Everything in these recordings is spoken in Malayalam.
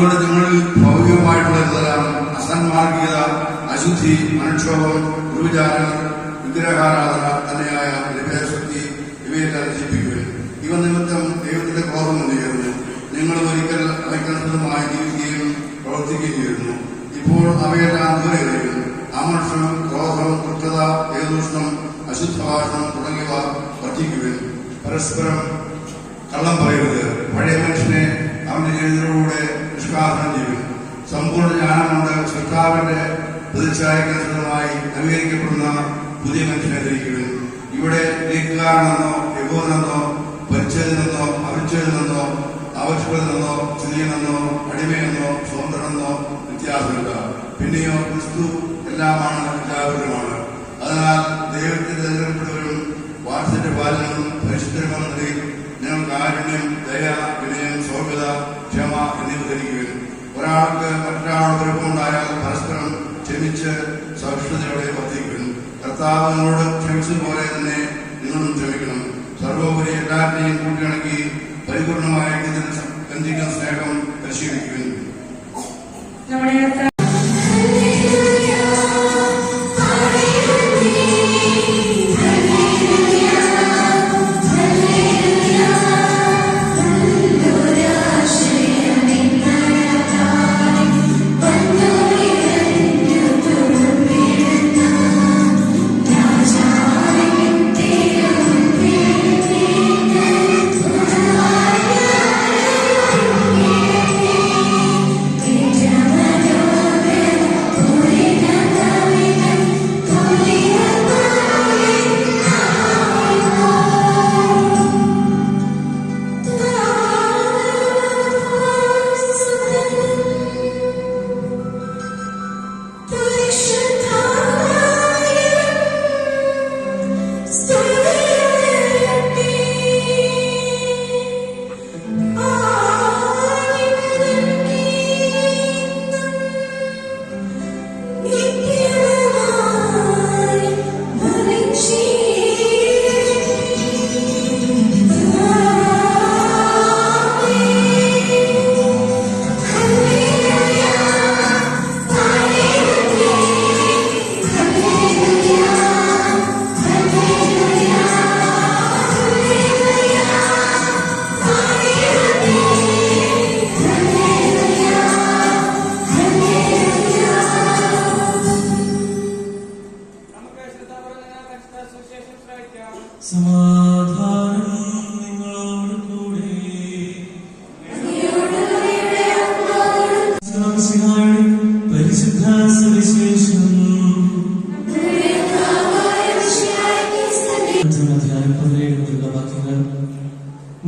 അതുകൊണ്ട് നിങ്ങളിൽ ഭൗതികമായിട്ടുള്ളതെല്ലാം അസന്മാർഗീയത, അശുദ്ധി, മനക്ഷോഭം, ദുർവിചാരങ്ങൾ, വിഗ്രഹാരാധന, തന്നെയായ ലഭ്യശക്തി ഇവയെല്ലാം നശിപ്പിക്കുവിൻ. ഇവ നിമിത്തം ദൈവത്തിന്റെ ക്രോധം വന്നുചേർന്നു. നിങ്ങൾ ഒരിക്കൽ അവയ്ക്കനുസൃതമായി ജീവിക്കുകയും പ്രവർത്തിക്കുകയും ചെയ്യുന്നു. ഇപ്പോൾ അവയെല്ലാം ദൂരെ എറിയും. അമർഷം, ക്രോധം, കൃത്യത, ഏതൂഷണം, അശുദ്ധഭാഷണം തുടങ്ങിയവ വർദ്ധിക്കുവിൻ. പരസ്പരം കള്ളം പറയരുത്. പഴയ മനുഷ്യനെ അവന്റെ ജീവിതത്തിലൂടെ നിഷ്കാസനം ചെയ്യും. സമ്പൂർണ്ണ ജ്ഞാനം കൊണ്ട് സൃഷ്ടാവിന്റെ പ്രതിച്ഛായക്കനുസൃതമായി നവീകരിക്കപ്പെടുന്ന പുതിയ മനുഷ്യനെ ധരിക്കുവിൻ. ഇവിടെ ഗ്രീക്കുകാരനെന്നോ യഹൂദനെന്നോ പരിച്ഛേദനെന്നോ അവിച്ഛേദനെന്നോ ആവശ്യപ്പെടുന്നെന്നോ സ്ത്രീയെന്നോ അടിമയെന്നോ സ്വതന്ത്രനെന്നോ വ്യത്യാസമില്ല. പിന്നെയോ ക്രിസ്തു എല്ലാമാണ്, എല്ലാവരുമാണ്. അതിനാൽ ദൈവത്തിന്റെ തിരഞ്ഞെടുപ്പുള്ളവരും വാത്സല്യപാലനവും പരിശുദ്ധരുമെന്ന നിലയിൽ നിങ്ങൾ കാരുണ്യം, ദയ, വിനയം, സൗമ്യത, ക്ഷമ എന്നിവ ധരിക്കുവിൻ. ഒരാൾക്ക് മറ്റൊരാൾ കുഴപ്പമുണ്ടായാൽ പരസ്പരം ക്ഷമിച്ച് സഹിഷ്ണുതയോടെ വർദ്ധിക്കുവിൻ. കർത്താവ് നിങ്ങളോട് ക്ഷമിച്ചതുപോലെ തന്നെ നിങ്ങളും ക്ഷമിക്കണം. സർവോപരി എല്ലാറ്റിനെയും കൂട്ടിയിണക്കി പരിപൂർണമായ ബന്ധിക്കുന്ന സ്നേഹം പരിശീലിക്കുവിൻ.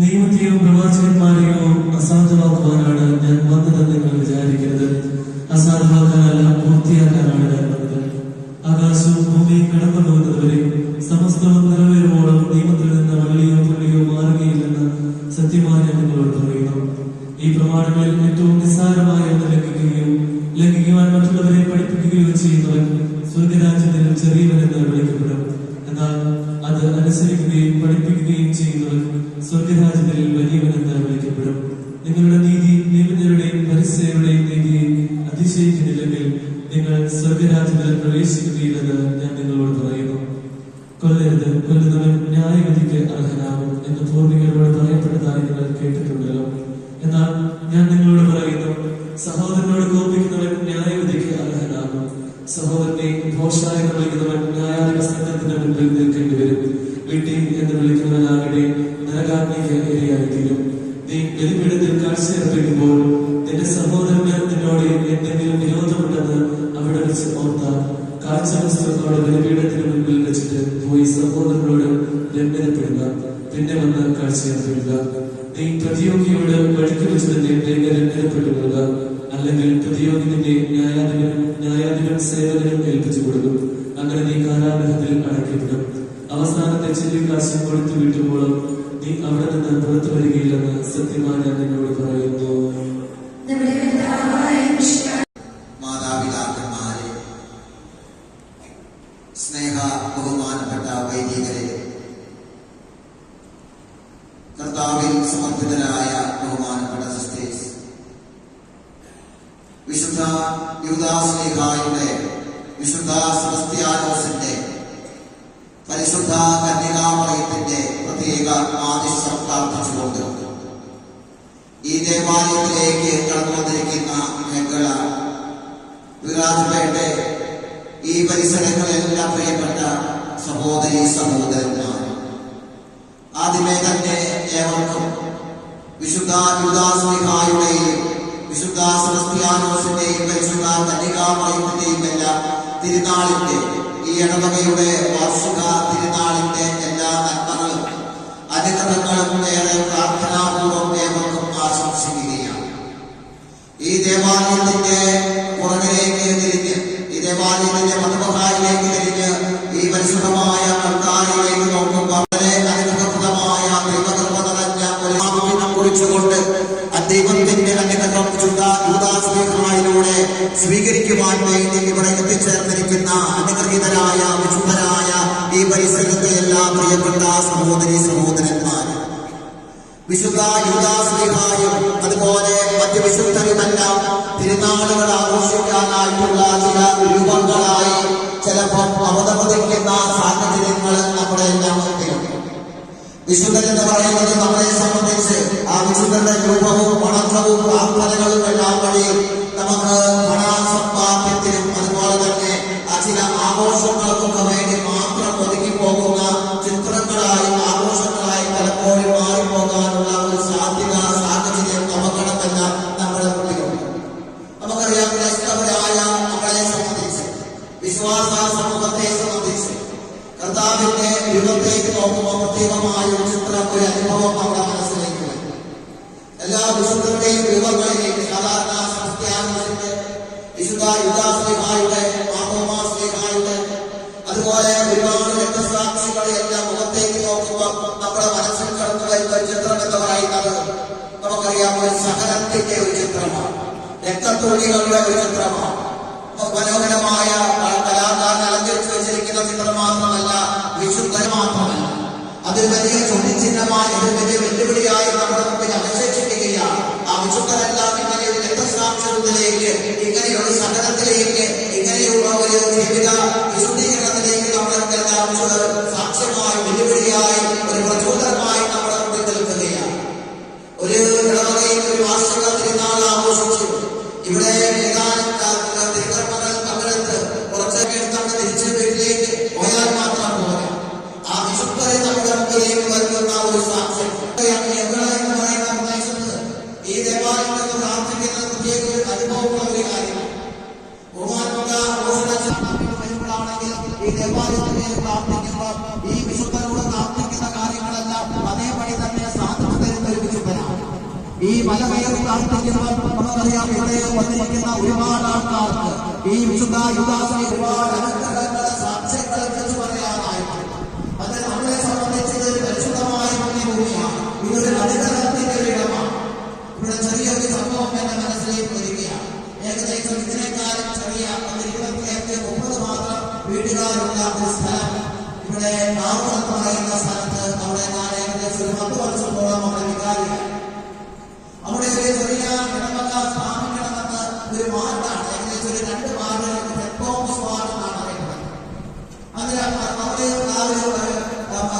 നിയമത്തെയോ പ്രവാചകന്മാരെയോ അസാധുവാക്കുവാനാണ് ഞാൻ വന്നതെന്ന് നിങ്ങൾ വിചാരിക്കരുത്. അസാധുവാക്കാനല്ല, പൂർത്തിയാക്കാനാണ് ഞാൻ വന്നത്. ആകാശവും ഭൂമിയും കടന്നു പോകുന്നതുവരെ സമസ്തവും നിറവേറുവോളം നിയമത്തിൽ നിന്ന് വള്ളിയോ പുള്ളിയോ മാറുകയില്ലെന്ന് സത്യമായി ഞാൻ നിങ്ങളോട് പറയുന്നു. ഈ പ്രമാണങ്ങളിൽ ഏറ്റവും നിസ്സാരമായ ഒന്ന് ലംഘിക്കുവാൻ മറ്റുള്ളവരെ പഠിപ്പിക്കുകയോ ചെയ്യുന്നവൻ സ്വർഗരാജ്യത്തിൽ ചെറിയവനെന്ന് വിളിക്കപ്പെടും. എന്നാൽ അത് അനുസരിക്കുകയും പഠിപ്പിക്കുകയും ചെയ്യുന്നവൻ സ്വർഗരാജ്യത്തിൽ വലിയവനെന്ന് വിളിക്കപ്പെടും. നിങ്ങളുടെ നീതി നിയമജ്ഞരുടെയും പരിസയരുടെയും നീതിയെ അതിശയിക്കുന്നില്ലെങ്കിൽ നിങ്ങൾ സ്വർഗരാജ്യത്തിൽ പ്രവേശിക്കുകയില്ലെന്ന് ഞാൻ നിങ്ങളോട് പറയുന്നു. കൊല്ലരുത്, കൊല്ലുന്നവൻ ന്യായവിധിക്ക് അർഹനാകും എന്ന് പൂർവികരോട് പറയപ്പെട്ടതായി നിങ്ങൾ കേട്ടിട്ടുണ്ടല്ലോ. എന്നാൽ ഞാൻ നിങ്ങളോട് പറയുന്നു, സഹോദരനോട് കോപിക്കുന്നവൻ ന്യായവിധിക്ക് അർഹനാകും. സഹോദരനെ ഭോഷായ എന്ന് വിളിക്കുന്നവൻ ന്യായാധിപ സംഘത്തിന്റെ മുൻപിൽ നിൽക്കേണ്ടി വരും. വീട്ടിൽ എന്ന് വിളിക്കുന്നവനാകട്ടെ നരകാഗ്നിക്ക് ഇരയായിത്തീരും. നീ ബലിപീഠത്തിൽ കാഴ്ചയർപ്പിക്കുമ്പോൾ നിന്റെ സഹോദരന് നിന്നോട് എന്തെങ്കിലും വിരോധമുണ്ടെന്ന് അവിടെ വെച്ച് ഓർത്താൽ കാഴ്ചവസ്തുക്കളോട് ബലിപീഠത്തിന് മുൻപിൽ വെച്ചിട്ട് പോയി സഹോദരനോട് ലംഘനപ്പെടുക, പിന്നെ വന്ന് കാഴ്ചയർപ്പിക്കുക. നീ പ്രതിയോഗിയോട് വഴിക്ക് വെച്ച് തന്നെ ലംഘനപ്പെട്ടുകൊള്ളുക. അല്ലെങ്കിൽ പ്രതിയോഗി നിന്റെ ന്യായാധിപൻ സേവകനും ഏൽപ്പിച്ചു കൊടുക്കും. അങ്ങനെ നീ കാരാഗ്രഹത്തിൽ അടയ്ക്കപ്പെടും. അവസാനത്തെ ചെല്ലിക്കാശം കൊടുത്തു വിട്ടുമ്പോഴും നീ അവിടെ നിന്ന് പുറത്തു വരികയില്ലെന്ന് സത്യമായി ഞാൻ നിന്നോട് പറയുന്നു. മാതാപിതാക്കന്മാരെ, സ്നേഹ ബഹുമാനപ്പെട്ട വൈദികരെ, കർത്താവിൽ സമർപ്പിതരായ ബഹുമാനപ്പെട്ട സിസ്റ്റേഴ്സ്, വിശുദ്ധ യൂദാശ്ലീഹായുടെ വിശുദ്ധ സെബസ്ത്യാനോസിന്റെ പരിശുദ്ധ കന്യകാമറിയത്തിന്റെ പ്രത്യേക ആദിശ്യം പ്രാർത്ഥിച്ചുകൊണ്ട് ഈ ദേവാലയത്തിലേക്ക് കടന്നു വന്നിരിക്കുന്ന മേഖല വിരാജപേട്ടെ ഈ പരിസരങ്ങളെല്ലാം പ്രിയപ്പെട്ട സഹോദരി സഹോദരന്മാർ, ആദ്യമേ തന്നെ ഏവർക്കും വിശുദ്ധ യൂദാശ്ലീഹായുടെയും വിശുദ്ധ സെബസ്ത്യാനോസിന്റെയും പരിശുദ്ധ കന്യകാമറിയത്തിന്റെയും എല്ലാം തിരുനാളിന്റെ ഈ ഇടവകയുടെ വാർഷിക തിരുനാളിന്റെ എല്ലാ നന്മകളും അനുഗ്രഹങ്ങളും ഏറെ പ്രാർത്ഥനാപൂർവ്വം ഏവർക്കും ആശംസിക്കുകയാണ്. ഈ ദേവാലയത്തിന്റെ പുറകിലേക്ക് തിരിഞ്ഞ്, ഈ ദേവാലയത്തിന്റെ മധുബഹായിലേക്ക് തിരിഞ്ഞ് ഈ പരിശുദ്ധമായ അൾത്താരിലേക്ക് നോക്കുമ്പോൾ വളരെ അനുഗ്രഹപ്രദമായ ദൈവകൃപ നിറഞ്ഞ ഒരു ആത്മീയം കുറിച്ചുകൊണ്ട് ദൈവത്തിന്റെ അനുഗ്രഹം വിശുദ്ധ യൂദാശ്ലീഹായിലൂടെ സ്വീകരിക്കുവാൻ വേണ്ടി ഇവിടെ എത്തിച്ചേർന്നിരിക്കുന്ന അനുഗ്രഹീതരായ വിശുദ്ധരായ ഈ പരിസരത്തെ എല്ലാ പ്രിയപ്പെട്ട സഹോദരി സഹോദരന്മാർ, വിശുദ്ധ യൂദാശ്ലീഹായും അതുപോലെ മറ്റ് വിശുദ്ധരുമെല്ലാം തിരുനാളുകൾ ആഘോഷിക്കാനായിട്ടുള്ള ചില രൂപങ്ങളായി ചിലപ്പോൾ അവതരിക്കുന്ന സാഹചര്യങ്ങൾ നമ്മുടെ എല്ലാം മുന്നിലുണ്ട്. വിശുദ്ധൻ എന്ന് പറയുന്നത് നമ്മളെ സംബന്ധിച്ച് ആ വിശുദ്ധന്റെ രൂപവും വണക്കവും പ്രാർത്ഥനകളും എല്ലാം വഴി നമുക്ക് പണസമ്പാദ്യത്തിനും അതുപോലെ തന്നെ ചില ആഘോഷങ്ങൾക്കൊക്കെ വേണ്ടി മാത്രം ഒതുക്കി പോകുന്ന ചിത്രങ്ങളായി ആഘോഷങ്ങളായി പലപ്പോഴും മാറിപ്പോകാനുള്ള ഒരു സാധ്യത സാഹചര്യം നമുക്കടക്കെല്ലാം നമ്മുടെ മുന്നിലുണ്ട്. നമുക്കറിയാം, ക്രൈസ്തവരായ നമ്മളെ സംബന്ധിച്ച്, വിശ്വാസ സമൂഹത്തെ സംബന്ധിച്ച് കർത്താവിന്റെ രൂപത്തേക്ക് നോക്കുമ്പോൾ പ്രത്യേകമായ ഒരു ചിത്രം, ഒരു അനുഭവം നമ്മുടെ മനസ്സിലേക്ക് വരും. എല്ലാ വിശുദ്ധരുടെയും രൂപങ്ങളിലേക്ക് സാധാരണ സെബസ്ത്യാനോസിന്റെ, വിശുദ്ധ യൂദാശ്ലീഹായുടെ, മാർത്തോമാശ്ലീഹായുടെ, അതുപോലെ ഒരുപാട് രക്തസാക്ഷികളെ എല്ലാം മുഖത്തേക്ക് നോക്കുമ്പോൾ നമ്മുടെ മനസ്സിൽ കടന്നു വരുന്ന ഒരു ചിത്രം എന്ന് പറയുന്നത് നമുക്കറിയാം, ഒരു സഹനത്തിന്റെ ഒരു ചിത്രമാണ്, രക്തത്തുള്ളികളുടെ ഒരു ചിത്രമാണ്. മനോഹരമായ കലാകാരൻ അലങ്കരിച്ചു വെച്ചിരിക്കുന്ന ചിത്രം മാത്രമല്ല, വിശുദ്ധൻ മാത്രമല്ല, അതൊരു വലിയ ചോദ്യചിഹ്നമായി, ഒരു വലിയ വെല്ലുവിളിയായി നമ്മുടെ മുമ്പിൽ അവശേഷിക്കുകയാണ്. ആ വിശുദ്ധരെല്ലാം ഇങ്ങനെ ഒരു രക്തസാക്ഷിത്വത്തിലേക്ക്, ഇങ്ങനെയുള്ള സഹനത്തിലേക്ക്, ഇങ്ങനെയുള്ള ഒരു ജീവിത വിശുദ്ധീകരണത്തിലേക്ക് നമ്മളെല്ലാം സാക്ഷ്യമായി, വെല്ലുവിളിയായി, ഒരു പ്രചോദനമായി നമ്മുടെ മുമ്പിൽ നിൽക്കുകയാണ്. ഒരു ഇടവകയിൽ ഒരു വാർഷിക തിരുനാൾ ആഘോഷിച്ചു. ഇവിടെ തിരുക്കർമ്മങ്ങൾ പങ്കെടുത്ത് കുറച്ചൊക്കെ എടുത്താണ് തിരിച്ച് വീട്ടിലേക്ക് പോയാൽ മാത്രം പോലെ ആ വിശുദ്ധരെ നമ്മുടെ മുമ്പിലേക്ക് വരുന്ന ഒരു സാക്ഷ്യം എന്ന് പറയുന്ന പ്രദേശത്ത് ഈ ദേവാലയത്തിൽ പ്രാർത്ഥിക്കുന്നത് പ്രത്യേക ഒരു അനുഭവമുള്ള ഒരു കാര്യമാണ്. വരുമ്പോഴാണെങ്കിൽ ഈ ദേവാലയത്തിൽ പ്രാർത്ഥിക്കുമ്പോൾ ഈ വിശുദ്ധരോട് പ്രാർത്ഥിക്കുന്ന കാര്യങ്ങളെല്ലാം അതേപടി തന്നെ സാധിച്ചു തരുന്ന ഒരു വിശുദ്ധനാണ്. ഈ മല കയറി പ്രാർത്ഥിക്കുമ്പോൾ നമുക്കറിയാം, ഇവിടെ വന്നിരിക്കുന്ന ഒരുപാട് ആൾക്കാർക്ക് ഈ വിശുദ്ധ യൂദാശ്ലീഹ ഒരുപാട് അനുഗ്രഹങ്ങളെ സാക്ഷ്യങ്ങളെ കുറിച്ച് പറയാനായിട്ടുണ്ട്. അത് നമ്മളെ സംബന്ധിച്ച് ഒരു പരിശുദ്ധമായ ഭൂമിയാണ്. ഇതൊരു അനുഗ്രഹത്തിന്റെ ഒരു ഇടമാണ്. ഇവിടെ ചെറിയൊരു സംഭവം എന്റെ മനസ്സിലേക്ക് വരികയാണ്. ഏകദേശം ഇതിനേക്കാളും ചെറിയ 25-30 മാത്രം വീട്ടുകാരുള്ള ഒരു സ്ഥലം, ഇവിടെ നാവുകൾ പറയുന്ന സ്ഥലത്ത്, അവിടെ ഞാൻ ഏകദേശം ഒരു 10 വർഷത്തോളം അവിടെ വികാരിയാണ്. അവിടെ ഒരു ചെറിയ ഇടവക സ്ഥാപിക്കണമെന്ന് ഒരു വാർഡാണ്, ഏകദേശം ഒരു 2 വാർഡുകൾക്ക് തെക്കോമസ് വാർഡ് എന്നാണ് അറിയപ്പെടുന്നത്. അതിൽ അവിടെ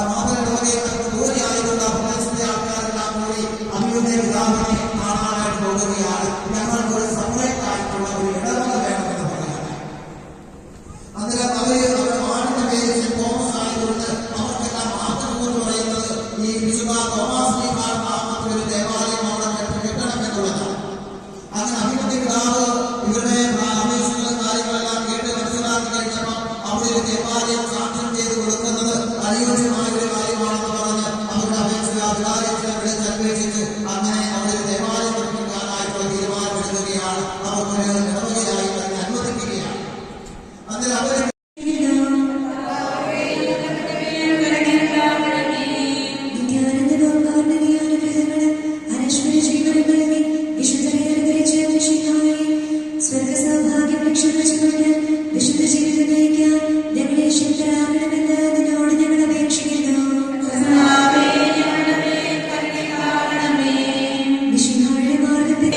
മാതൃടവകയിൽ ദൂരെയായിട്ടുള്ള പ്രദേശത്തെ ആൾക്കാരെല്ലാം കൂടി അമ്മയുടെ പിതാവിനെ കാണാനായിട്ട് പോകുകയാണ്. ഞങ്ങൾക്ക് ഒരു സെപ്പറേറ്റ് ആയിട്ടുള്ള ഒരു ഇടവക വേണമെന്ന് പറയാനാണ്. അതിൽ അവരുടെ വാർഡിന്റെ പേര് സെന്റ് തോമസ് ആയതുകൊണ്ട് അവർക്കെല്ലാം മാതൃക എന്ന് പറയുന്നത് ഈ വിശുദ്ധ തോമാശ്ലീഹ നാമത്തിൽ ഒരു ദേവാലയം അവിടെ കെട്ടണമെന്നുള്ളതാണ്. അങ്ങനെ അഭിമന്യ പിതാവ് ഇവരുടെ അപേക്ഷകളും കാര്യങ്ങളെല്ലാം കേട്ട് മനസ്സിലാക്കി കഴിഞ്ഞപ്പോൾ അവിടെ ഒരു ദേവാലയം സാക്ഷ്യം ചെയ്ത് കൊടുക്കുന്നത് അനുയോജ്യമായ ഒരു കാര്യമാണെന്ന് പറഞ്ഞ് അവരുടെ അപേക്ഷ അധികാരത്തിനെ വിളിച്ച് അന്വേഷിച്ച് അങ്ങനെ അവരൊരു ദേവാലയം നിർമ്മിക്കാനായിട്ടുള്ള തീരുമാനമെടുക്കുകയാണ്. അവർക്കൊരു ഇടവകയായി തന്നെ അനുവദിക്കുകയാണ്. അതിൽ അവർ വിശുദ്ധ ജീവിതം നയിക്കാൻ ഞങ്ങളെ ശക്തരാകണമെന്ന് നിന്നോട് ഞങ്ങൾ അപേക്ഷിക്കുന്നു. വിശുദ്ധിയുടെ മാർഗത്തിൽ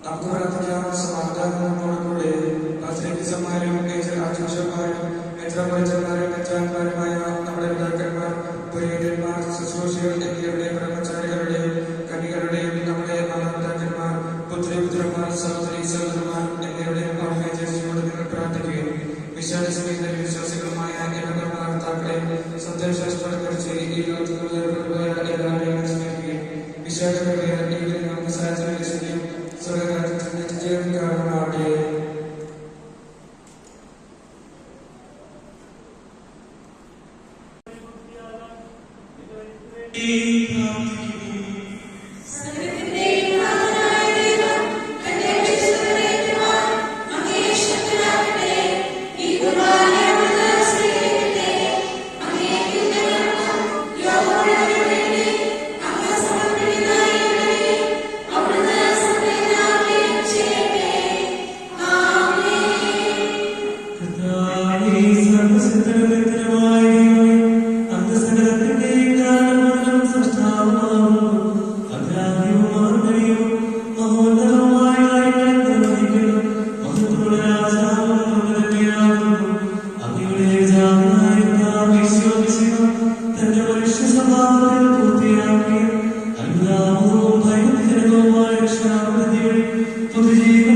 നമുക്ക് പ്രാർത്ഥിക്കാം. സമാധാനത്തോടു കൂടെ പാത്രീകന്മാരും അധ്യക്ഷന്മാരും മെത്രാപ്പൊലീത്തന്മാരും മെത്രാന്മാരുമായ നമ്മുടെ പിതാക്കന്മാർ, പുരോഹിതന്മാർ, ശുശ്രൂഷകൾ എന്നിവരുടെ ബ്രഹ്മചാരികളുടെ കന്യകളുടെയും നമ്മുടെ മാതാപിതാക്കന്മാർ, പുത്രപുത്രന്മാർ, സഹോദരി സഹോദരന്മാർ എന്നിവരുടെ ഓർമ്മയോട് നിങ്ങൾ പ്രാർത്ഥിക്കുകയും വിശ്വാസ വിശ്വാസികളുമായ എല്ലാ ഭർത്താക്കളെ സന്ദേശത്തോടെ കുറിച്ച് ഈ ലോകത്തിലുള്ള എല്ലാവരെയും സ്നേഹിക്കുകയും വിശ്വാസമായ നമുക്ക് സാഹചര്യം സ്വർഗരാജ്യത്തിന് ജീവൻ കാരണമാവട്ടെ. പൊതുജീവൻ